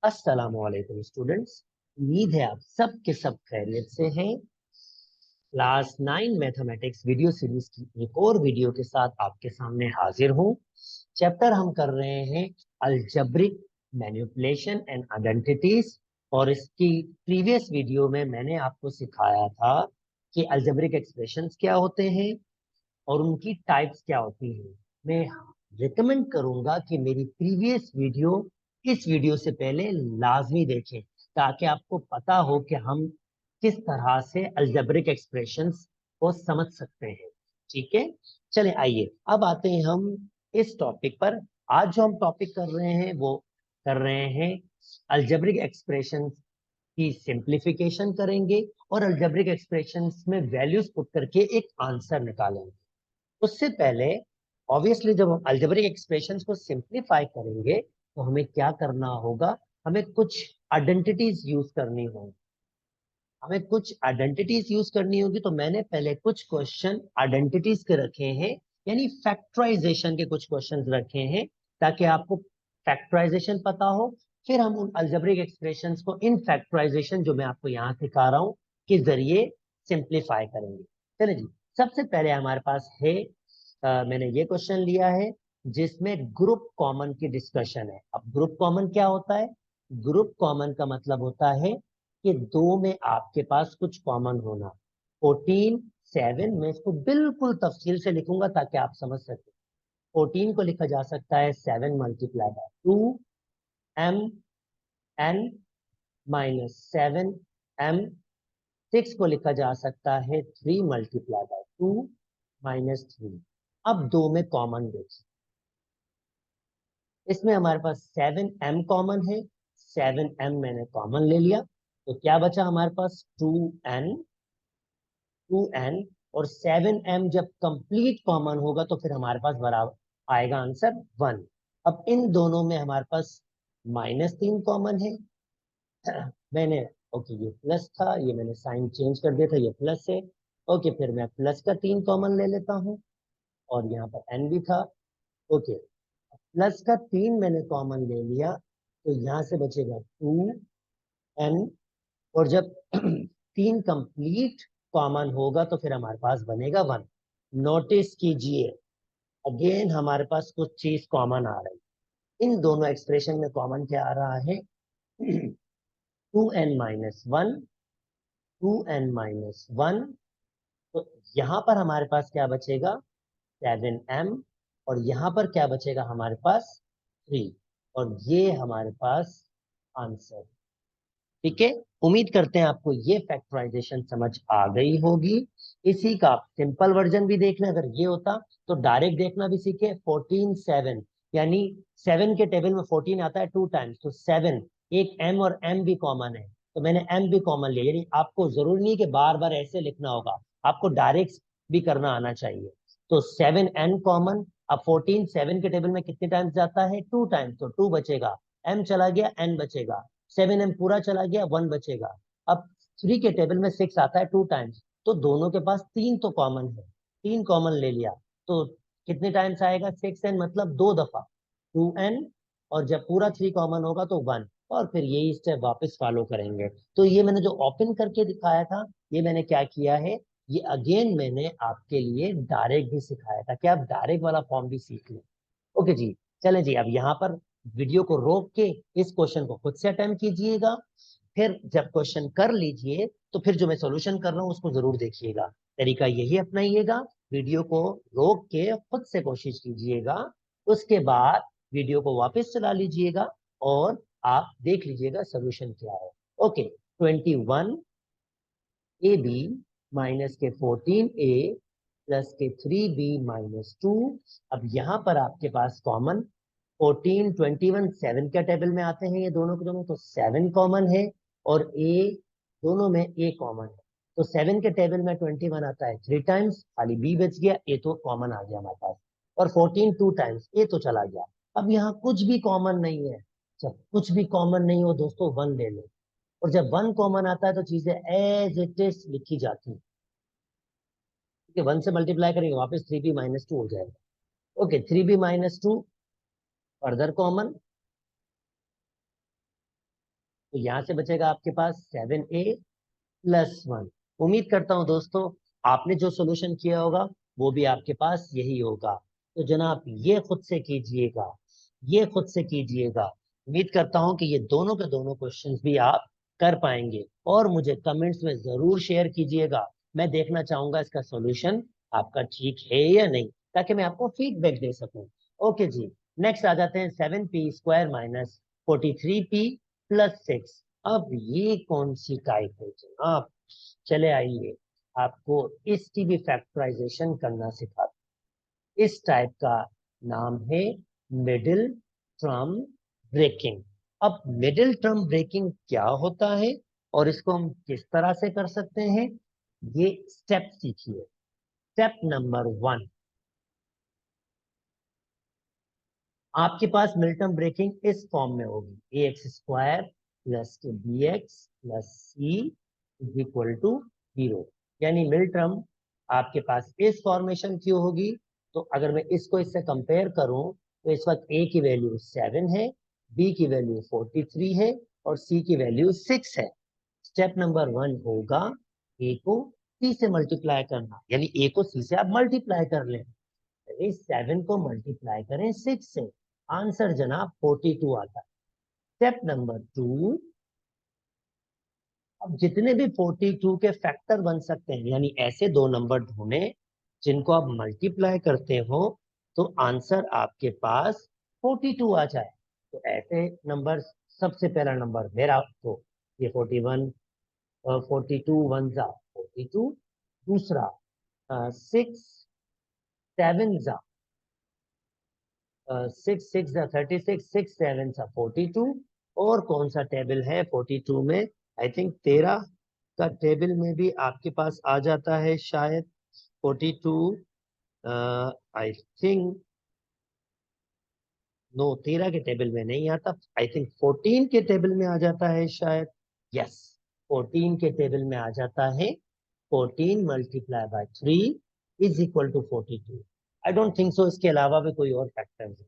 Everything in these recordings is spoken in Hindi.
अस्सलामुअलैकुम स्टूडेंट्स। उम्मीद है आप सब के सब खैरियत से हैं। क्लास 9 मैथमेटिक्स वीडियो सीरीज की एक और वीडियो के साथ आपके सामने हाजिर हूं। चैप्टर हम कर रहे हैं अलजेब्रिक मैनिपुलेशन एंड आइडेंटिटीज। और इसकी प्रीवियस वीडियो में मैंने आपको सिखाया था कि अलजेब्रिक एक्सप्रेशंस क्या होते हैं और उनकी टाइप्स क्या होती हैं। मैं रिकमेंड करूंगा कि मेरी प्रीवियस वीडियो इस वीडियो से पहले लाजमी देखें, ताकि आपको पता हो कि हम किस तरह से अलजेब्रिक एक्सप्रेशंस को समझ सकते हैं। ठीक है, चले आइए अब आते हैं हम इस टॉपिक पर। आज जो हम टॉपिक कर रहे हैं वो कर रहे हैं अलजेब्रिक एक्सप्रेशंस की सिंप्लीफिकेशन करेंगे और अलजेब्रिक एक्सप्रेशंस में वैल्यूज पुट करके एक आंसर निकालेंगे। उससे पहले ऑब्वियसली जब हम अलजेब्रिक एक्सप्रेशंस को सिंप्लीफाई करेंगे तो हमें क्या करना होगा, हमें कुछ आइडेंटिटीज यूज करनी होगी। तो मैंने पहले कुछ क्वेश्चन आइडेंटिटीज के रखे हैं, यानी फैक्टराइजेशन के कुछ क्वेश्चंस रखे हैं, ताकि आपको फैक्टराइजेशन पता हो। फिर हम उन अलजेब्रिक एक्सप्रेशंस को इन फैक्टराइजेशन जो मैं आपको यहाँ सिखा रहा हूँ के जरिए सिंप्लीफाई करेंगे। चलिए जी, सबसे पहले हमारे पास है मैंने ये क्वेश्चन लिया है जिसमें ग्रुप कॉमन की डिस्कशन है। अब ग्रुप कॉमन क्या होता है? ग्रुप कॉमन का मतलब होता है कि दो में आपके पास कुछ कॉमन होना। 14 7 में इसको बिल्कुल तफसील से लिखूंगा ताकि आप समझ सके। 14 को लिखा जा सकता है 7 multiply by 2 M N minus 7 M. 6 को लिखा जा सकता है 3 मल्टीप्लाई बाय 2 माइनस 3। अब दो में कॉमन देखिए, इसमें हमारे पास 7m कॉमन है। 7m मैंने कॉमन ले लिया तो क्या बचा हमारे पास 2n। और 7m जब कंप्लीट कॉमन होगा तो फिर हमारे पास बराबर आएगा आंसर 1। अब इन दोनों में हमारे पास -3 कॉमन है। मैंने ओके ये प्लस था, ये मैंने साइन चेंज कर दिया था, ये प्लस है। ओके, फिर मैं प्लस का 3 कॉमन ले लेता हूँ और यहाँ पर n भी था। ओके, प्लस का 3 मैंने कॉमन ले लिया तो यहां से बचेगा 2n। और जब 3 कंप्लीट कॉमन होगा तो फिर हमारे पास बनेगा 1। नोटिस कीजिए अगेन हमारे पास कुछ चीज कॉमन आ रही है। इन दोनों एक्सप्रेशन में कॉमन क्या आ रहा है? 2n-1, 2n-1। तो यहां पर हमारे पास क्या बचेगा? 7m। और यहां पर क्या बचेगा हमारे पास? 3। और ये हमारे पास आंसर। ठीक है, उम्मीद करते हैं आपको ये फैक्टराइजेशन समझ आ गई होगी। इसी का सिंपल वर्जन भी देखना, अगर ये होता तो डायरेक्ट देखना भी सीखे। 14 7, यानी 7 के टेबल में 14 आता है 2 टाइम्स, तो 7 एक m और m भी कॉमन है तो मैंने m भी कॉमन लिया। यानी आपको जरूरी नहीं कि बार बार ऐसे लिखना होगा, आपको डायरेक्ट भी करना आना चाहिए। तो 7n कॉमन। अब 14 7 के टेबल में कितने टाइम्स जाता है? 2 टाइम्स, तो 2 बचेगा, m चला गया n बचेगा, 7m पूरा चला गया 1 बचेगा। अब 3 के टेबल में 6 आता है 2 टाइम्स, तो दोनों के पास 3 तो कॉमन है, 3 कॉमन ले लिया तो कितने टाइम्स आएगा? 6n, मतलब 2 दफा 2n। और जब पूरा 3 कॉमन होगा तो 1। और फिर यही स्टेप वापस फॉलो करेंगे। तो ये मैंने जो ओपन करके दिखाया था, ये मैंने क्या किया है, ये अगेन मैंने आपके लिए डायरेक्ट भी सिखाया था कि आप डायरेक्ट वाला फॉर्म भी सीख लें। ओके जी, चलें जी, अब यहाँ पर वीडियो को रोक के इस क्वेश्चन को खुद से अटेम्प्ट कीजिएगा। फिर जब क्वेश्चन कर लीजिए तो फिर जो मैं सॉल्यूशन कर रहा हूँ उसको जरूर देखिएगा। तरीका यही अपनाइएगा, वीडियो को रोक के खुद से कोशिश कीजिएगा। उसके बाद वीडियो को वापस चला लीजिएगा और आप देख लीजिएगा सॉल्यूशन क्या है। ओके, 21 ए बी माइनस के 14a प्लस के 3b माइनस 2। अब यहाँ पर आपके पास कॉमन 14 21 7 के टेबल में आते हैं ये दोनों के दोनों, तो 7 कॉमन है और a दोनों में a कॉमन है। तो 7 के टेबल में 21 आता है 3 टाइम्स, खाली b बच गया, a तो कॉमन आ गया हमारे पास। और 14 2 टाइम्स, a तो चला गया। अब यहाँ कुछ भी कॉमन नहीं है। जब कुछ भी कॉमन नहीं हो दोस्तों 1 ले लो। और जब 1 कॉमन आता है तो चीजें एज इट इज लिखी जाती है। ठीक है, 1 से मल्टीप्लाई करेंगे वापस 3b-2 हो जाएगा। ओके, 3b-2 फर्दर कॉमन तो यहाँ से बचेगा आपके पास 7a+1। उम्मीद करता हूँ दोस्तों आपने जो सोल्यूशन किया होगा वो भी आपके पास यही होगा। तो जनाब ये खुद से कीजिएगा, ये खुद से कीजिएगा। उम्मीद करता हूँ कि ये दोनों के दोनों क्वेश्चंस भी आप कर पाएंगे और मुझे कमेंट्स में जरूर शेयर कीजिएगा। मैं देखना चाहूंगा इसका सॉल्यूशन आपका ठीक है या नहीं, ताकि मैं आपको फीडबैक दे सकूं। ओके जी, नेक्स्ट आ जाते हैं 7p² माइनस 43p+6। अब ये कौन सी टाइप है जनाब? चले आइए आपको इसकी भी फैक्टराइजेशन करना सिखाते। इस टाइप का नाम है मिडिल टर्म ब्रेकिंग। अब मिडिल टर्म ब्रेकिंग क्या होता है और इसको हम किस तरह से कर सकते हैं, ये स्टेप सीखिए। स्टेप नंबर 1, आपके पास मिडिल टर्म ब्रेकिंग इस फॉर्म में होगी, ax² प्लस के bx plus c is equal to 0। यानी मिडिल टर्म आपके पास इस फॉर्मेशन की होगी। तो अगर मैं इसको इससे कंपेयर करूं तो इस वक्त a की वैल्यू 7 है, b की वैल्यू 43 है और c की वैल्यू 6 है। स्टेप नंबर 1 होगा a को c से मल्टीप्लाई करना, यानी a को c से आप मल्टीप्लाई कर लें। 7 को मल्टीप्लाई करें 6 से, आंसर जनाब 42 आता है। स्टेप नंबर 2, अब जितने भी 42 के फैक्टर बन सकते हैं, यानी ऐसे दो नंबर ढूंढे जिनको आप मल्टीप्लाई करते हो तो आंसर आपके पास 42 आ जाए। तो ऐसे नंबर, सबसे पहला नंबर मेरा तो ये 41, 42 वन जा 42, दूसरा 6 7 जा 6 6 जा 36, 6 7 जा 42। और कौन सा टेबल है 42 में? आई थिंक 13 का टेबल में भी आपके पास आ जाता है शायद 42। आई थिंक नो, 13 के टेबल में नहीं आता। आई थिंक 14 के टेबल में आ जाता है शायद। यस, 14 के टेबल में आ जाता है। 14 multiply by 3 is equal to 42। I don't think so इसके अलावा भी कोई और फैक्टर है।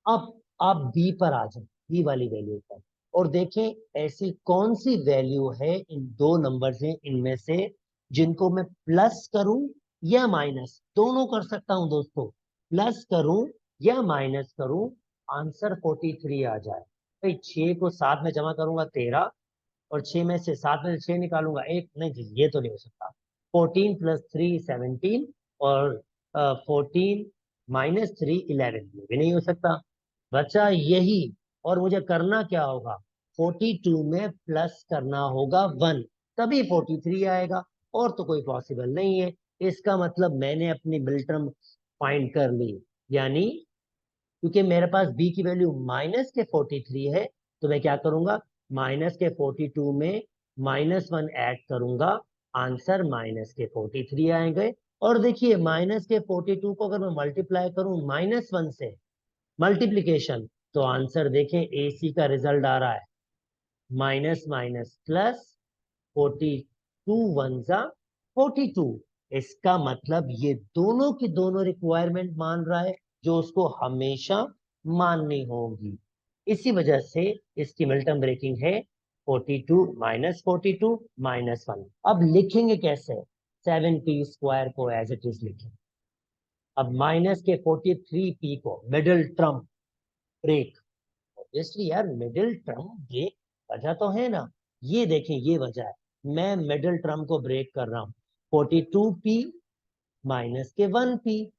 अब आप बी पर आ जाए, बी वाली वैल्यू पर, और देखें ऐसी कौन सी वैल्यू है इन दो नंबर्स हैं इनमें से जिनको मैं प्लस करूं या माइनस, दोनों कर सकता हूं दोस्तों। प्लस करूं या माइनस करूं, आंसर 43 आ जाए। भाई 6 को 7 में जमा करूंगा 13, और 6 में से 7 में से 6 निकालूंगा 1, नहीं जी ये तो नहीं हो सकता। 14 + 3 17, और 14 - 3 11, ये भी नहीं हो सकता। बचा यही, और मुझे करना क्या होगा, 42 में प्लस करना होगा 1, तभी 43 आएगा। और तो कोई पॉसिबल नहीं है। इसका मतलब मैंने अपनी मिड टर्म फाइंड कर ली। यानी क्योंकि मेरे पास b की वैल्यू -43 है, तो मैं क्या करूंगा, -42 में -1 ऐड करूंगा, आंसर -43 आएंगे। और देखिए -42 को अगर मैं मल्टीप्लाई करूं -1 से, मल्टीप्लीकेशन, तो आंसर देखें AC का रिजल्ट आ रहा है माइनस माइनस प्लस 42 वन जा 42। इसका मतलब ये दोनों की दोनों रिक्वायरमेंट मान रहा है जो उसको हमेशा माननी होगी। इसी वजह से इसकी मिड टर्म ब्रेकिंग है 42 -42 -1। अब लिखेंगे कैसे? 7p² को एज इट इज लिखें। अब माइनस के 43p को मिडिल टर्म ब्रेक, ऑब्वियसली यार मिडिल टर्म ब्रेक वजह तो है ना, ये देखें ये वजह है। मैं मिडिल टर्म को ब्रेक कर रहा हूं, 42p के 1p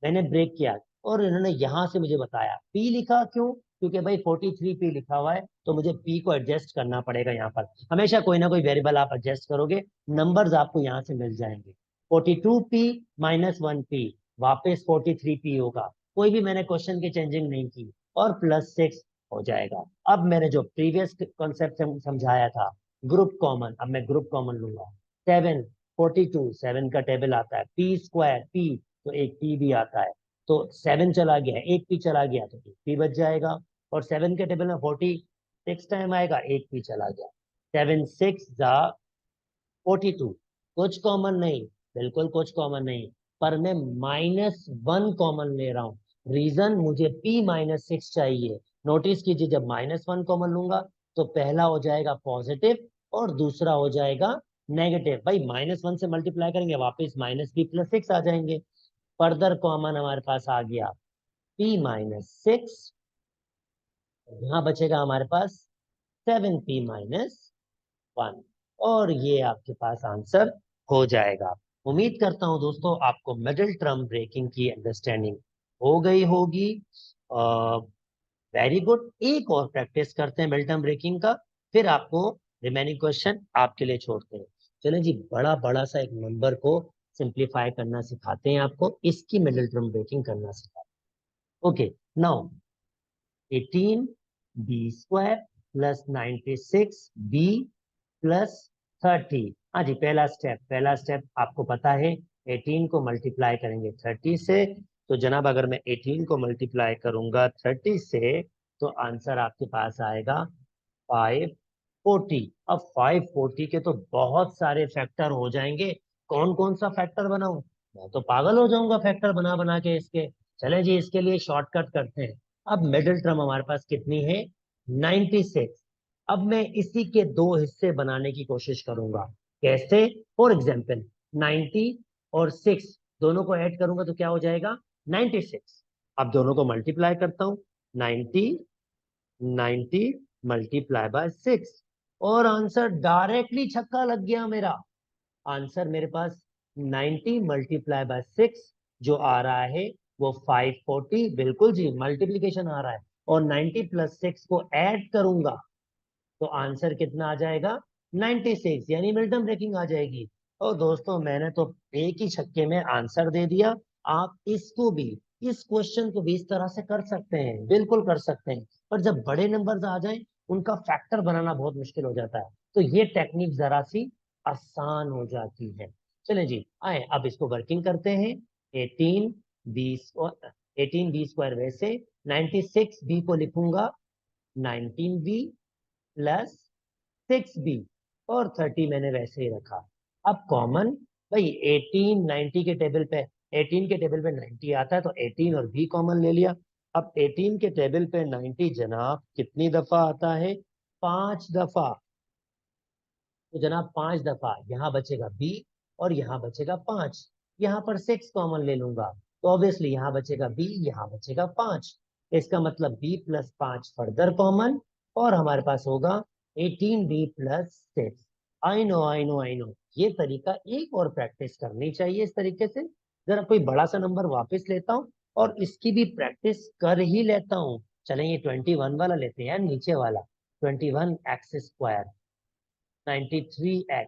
मैंने ब्रेक किया, और इन्होंने यहां से मुझे बताया p लिखा क्यों, क्योंकि भाई 43p लिखा हुआ है तो मुझे p को एडजस्ट करना पड़ेगा। यहाँ पर हमेशा कोई ना कोई वेरिएबल आप एडजस्ट करोगे, नंबर्स आपको यहाँ से मिल जाएंगे। 42p - 1p वापस 43p होगा, कोई भी मैंने क्वेश्चन की चेंजिंग नहीं की, और +6 हो जाएगा। अब मैंने जो प्रीवियस कॉन्सेप्ट समझाया था, ग्रुप कॉमन, अब मैं ग्रुप कॉमन लूंगा। 7 42 7 का टेबल आता है, p² p, तो एक p भी आता है। तो 7 चला गया, एक p चला गया तो एक p बच जाएगा। और 7 के टेबल में 46 टाइम आएगा, एक p चला गया। 7 6 जा 42, कुछ कॉमन नहीं, बिल्कुल कुछ कॉमन नहीं, पर मैं -1 कॉमन ले रहा हूं। रीजन, मुझे p - 6 चाहिए। नोटिस कीजिए जब -1 कॉमन लूंगा तो पहला हो जाएगा पॉजिटिव और दूसरा हो जाएगा नेगेटिव। भाई -1 से मल्टीप्लाई करेंगे वापस -b+6 आ जाएंगे। फर्दर कॉमन हमारे पास आ गया p-6, यहाँ बचेगा हमारे पास 7p-1 और ये आपके पास आंसर हो जाएगा। उम्मीद करता हूं दोस्तों आपको मिडिल टर्म ब्रेकिंग की अंडरस्टैंडिंग हो गई होगी। Very good. एक और प्रैक्टिस करते हैं मिडिल टर्म ब्रेकिंग का, फिर आपको रिमेनिंग क्वेश्चन आपके लिए छोड़ते हैं। चलें जी, बड़ा बड़ा सा एक नंबर को सिंप्लीफाई करना सिखाते हैं आपको, इसकी मिडिल टर्म ब्रेकिंग करना सिखाते हैं। Okay, now 18b² plus 96b plus 30। हाँ जी, पहला स्टेप आपको पता है, 18 को मल्टीप्लाई करेंगे 30 से। तो जनाब अगर मैं 18 को मल्टीप्लाई करूंगा 30 से तो आंसर आपके पास आएगा 540। अब 540 के तो बहुत सारे फैक्टर हो जाएंगे, कौन कौन सा फैक्टर बनाऊं? मैं तो पागल हो जाऊंगा फैक्टर बना बना के इसके। चले जी, इसके लिए शॉर्टकट करते हैं। अब मिडिल टर्म हमारे पास कितनी है? 96। अब मैं इसी के दो हिस्से बनाने की कोशिश करूंगा। कैसे? फॉर एग्जाम्पल 90 और 6 दोनों को ऐड करूंगा तो क्या हो जाएगा? 96। अब दोनों को मल्टीप्लाई करता हूं, 90 90 मल्टीप्लाई बाय 6 और आंसर डायरेक्टली छक्का लग गया मेरा। आंसर मेरे पास 90 मल्टीप्लाई बाय 6 जो आ रहा है वो 540। बिल्कुल जी, मल्टीप्लीकेशन आ रहा है। और 90 प्लस 6 को ऐड करूंगा तो आंसर कितना आ जाएगा? 96, यानी मिल्टन ब्रेकिंग आ जाएगी। और दोस्तों मैंने तो एक ही छक्के में आंसर दे दिया। आप इसको भी, इस क्वेश्चन को भी इस तरह से कर सकते हैं, बिल्कुल कर सकते हैं। पर जब बड़े नंबर्स आ जाएं उनका फैक्टर बनाना बहुत मुश्किल हो जाता है, तो ये टेक्निक जरा सी आसान हो जाती है। चलें जी, आए अब इसको वर्किंग करते हैं। 18b² वैसे 96b को लिखूंगा 19b प्लस 6b और 30 मैंने वैसे ही रखा। अब कॉमन, भाई 18 90 के टेबल पे, 18 के टेबल पे 90 आता है तो 18 और b कॉमन ले लिया। अब 18 के टेबल पे 90 जनाब कितनी दफा आता है? 5 दफा। तो जनाब 5 दफा यहाँ बचेगा b और यहाँ बचेगा 5। यहाँ पर 6 कॉमन ले लूंगा तो ऑब्वियसली यहाँ बचेगा b, यहाँ बचेगा 5। इसका मतलब b+5 फर्दर कॉमन और हमारे पास होगा 18b+6। I know I know I know, ये तरीका एक और प्रैक्टिस करनी चाहिए इस तरीके से। जरा कोई बड़ा सा नंबर वापस लेता हूँ और इसकी भी प्रैक्टिस कर ही लेता हूँ। चलें ये 21 वाला लेते हैं, नीचे वाला 21x² 93x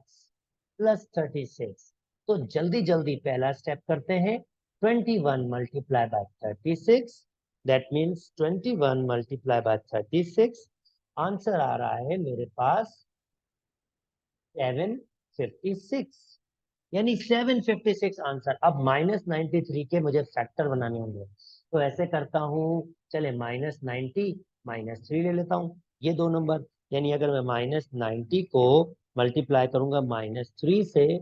प्लस 36। तो जल्दी जल्दी पहला स्टेप करते हैं। 21 multiply by 36, that means 21 multiply by 36। Answer आ रहा है मेरे पास 756, यानी 756 आंसर। अब -93 के मुझे फैक्टर बनाने होंगे, तो ऐसे करता हूं, चले -90 -3 ले लेता हूं, ये दो नंबर। यानी अगर मैं -90 को मल्टीप्लाई करूंगा -3 से,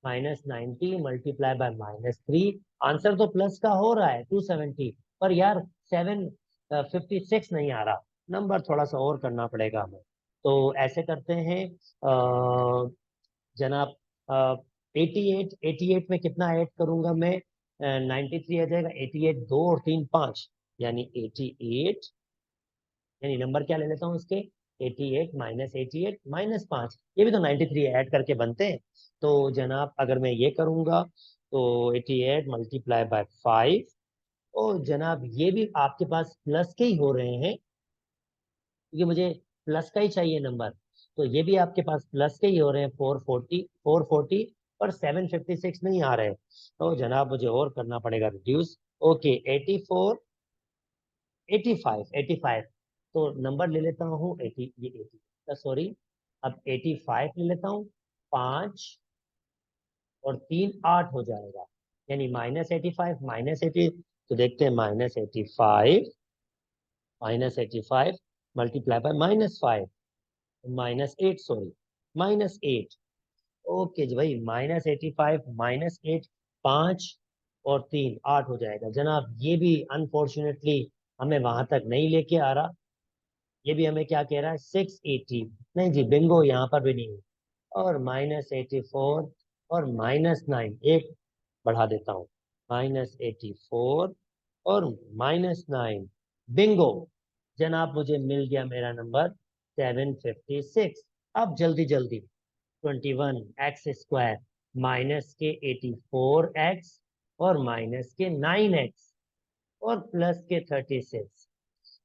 -90 मल्टीप्लाई बाय -3, आंसर तो प्लस का हो रहा है 270, पर यार 756 नहीं आ रहा, नंबर थोड़ा सा और करना पड़ेगा हमें। तो ऐसे करते हैं जनाब, 88 में कितना ऐड करूंगा मैं? 93 आ जाएगा, 88 2 और 3 5, यानी 88, यानी नंबर क्या ले लेता हूँ इसके? 88 -88 -5, ये भी तो 93 ऐड करके बनते हैं। तो जनाब अगर मैं ये करूंगा तो 88 मल्टीप्लाई बाय 5, और जनाब ये भी आपके पास प्लस के ही हो रहे हैं क्योंकि मुझे प्लस का ही चाहिए नंबर। तो ये भी आपके पास प्लस के ही हो रहे हैं, 440 पर 756 नहीं आ रहे। तो जनाब मुझे और करना पड़ेगा रिड्यूस। ओके, 84 85 तो नंबर ले लेता हूँ 80, ये 80, सॉरी, अब 85 ले लेता हूँ। 5 और 3 8 हो जाएगा, यानी -85 -80। तो देखते हैं -85 मल्टीप्लाई बाय -5, -8, सॉरी, -8। ओके जी भाई, -85 -8, 5 और 3 8 हो जाएगा। जनाब ये भी अनफॉर्चुनेटली हमें वहां तक नहीं लेके आ रहा। ये भी हमें क्या कह रहा है 680, नहीं जी बिंगो यहाँ पर भी नहीं है, और -84 और -9, एक बढ़ा देता हूँ, -84 और -9, बिंगो जनाब मुझे मिल गया मेरा नंबर 756। अब जल्दी जल्दी 21x² माइनस के 84x और माइनस के 9x और प्लस के 36,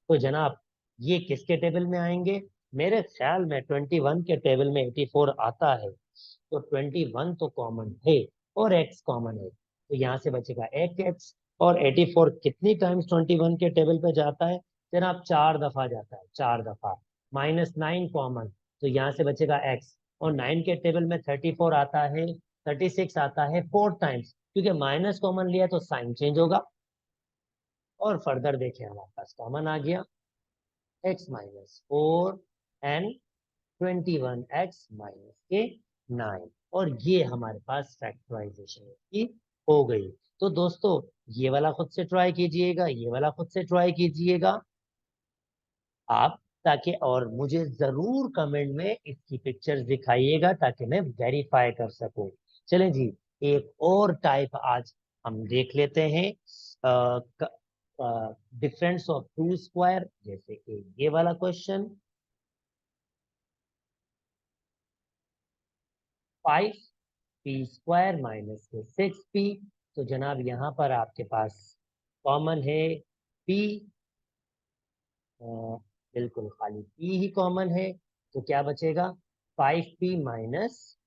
तो जनाब ये किसके टेबल में आएंगे? मेरे ख्याल में 21 के टेबल में 84 आता है, तो 21 तो कॉमन है और x कॉमन है, तो यहाँ से बचेगा एक x। और 84 कितनी टाइम्स 21 के टेबल पे जाता है जनाब? 4 दफा जाता है, 4 दफा। -9 कॉमन, तो यहाँ से बचेगा x। और 9 के टेबल में 34 आता है, 36 आता है 4 टाइम्स, क्योंकि माइनस कॉमन लिया तो साइन चेंज होगा। और फर्दर देखें हमारे पास कॉमन आ गया x-4 एंड 21x-9, और ये हमारे पास फैक्टराइजेशन की हो गई। तो दोस्तों ये वाला खुद से ट्राई कीजिएगा, ये वाला खुद से ट्राई कीजिएगा आप, ताकि, और मुझे जरूर कमेंट में इसकी पिक्चर्स दिखाइएगा ताकि मैं वेरीफाई कर सकूं। चलें जी, एक और टाइप आज हम देख लेते हैं, डिफरेंस ऑफ टू स्क्वायर, जैसे कि ये वाला क्वेश्चन, 5p² माइनस के 6p। तो जनाब यहाँ पर आपके पास कॉमन है p, बिल्कुल खाली p ही कॉमन है, तो क्या बचेगा 5p-6,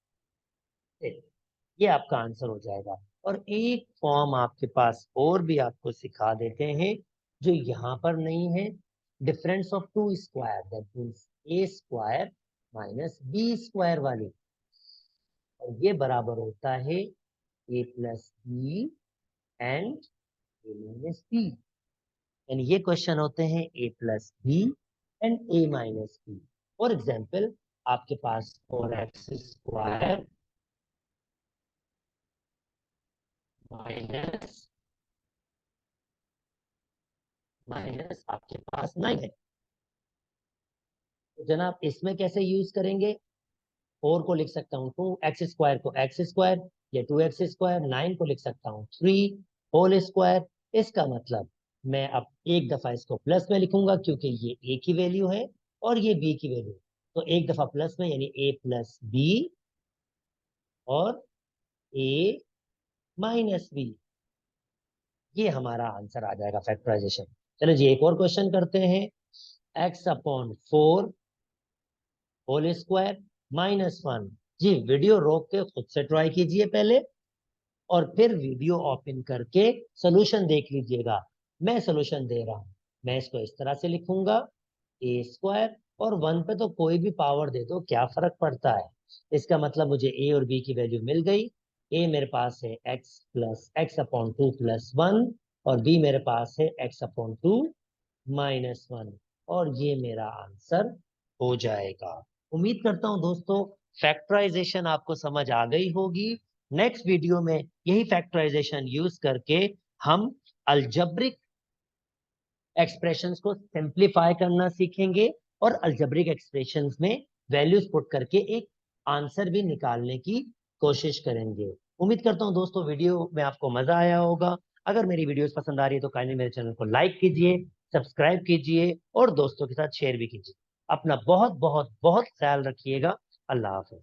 ये आपका आंसर हो जाएगा। और एक फॉर्म आपके पास और भी आपको सिखा देते हैं जो यहाँ पर नहीं है, difference of two square, that means a² minus b² वाली, और ये बराबर होता है a+b एंड a-b, यानी ये क्वेश्चन होते हैं a+b and a-b। For example आपके पास 4x² माइनस माइनस आपके पास 9 है, तो जनाब इसमें कैसे यूज करेंगे? 4 को लिख सकता हूँ 2x² को x², या 2x², 9 को लिख सकता हूँ 3 होल स्क्वायर। इसका मतलब मैं अब एक दफा इसको प्लस में लिखूंगा क्योंकि ये a की वैल्यू है और ये b की वैल्यू, तो एक दफा प्लस में यानी a+b और a-b, ये हमारा आंसर आ जाएगा फैक्टराइजेशन। चलो जी एक और क्वेश्चन करते हैं, x/4 होल स्क्वायर -1। जी वीडियो रोक के खुद से ट्राई कीजिए पहले, और फिर वीडियो ओपन करके सोल्यूशन देख लीजिएगा। मैं सोल्यूशन दे रहा हूं, मैं इसको इस तरह से लिखूंगा, a², और 1 पे तो कोई भी पावर दे दो क्या फर्क पड़ता है। इसका मतलब मुझे a और b की वैल्यू मिल गई। a मेरे पास है x/2 + 1, और b मेरे पास है x/2 -1, और ये मेरा आंसर हो जाएगा। उम्मीद करता हूं दोस्तों फैक्टराइजेशन आपको समझ आ गई होगी। नेक्स्ट वीडियो में यही फैक्टराइजेशन यूज करके हम अलजेब्रिक एक्सप्रेशंस को सिंप्लीफाई करना सीखेंगे, और अलजेब्रिक एक्सप्रेशंस में वैल्यूज पुट करके एक आंसर भी निकालने की कोशिश करेंगे। उम्मीद करता हूं दोस्तों वीडियो में आपको मजा आया होगा। अगर मेरी वीडियोस पसंद आ रही है तो काइंडली मेरे चैनल को लाइक कीजिए, सब्सक्राइब कीजिए और दोस्तों के साथ शेयर भी कीजिए। अपना बहुत बहुत बहुत ख्याल रखिएगा। अल्लाह हाफिज।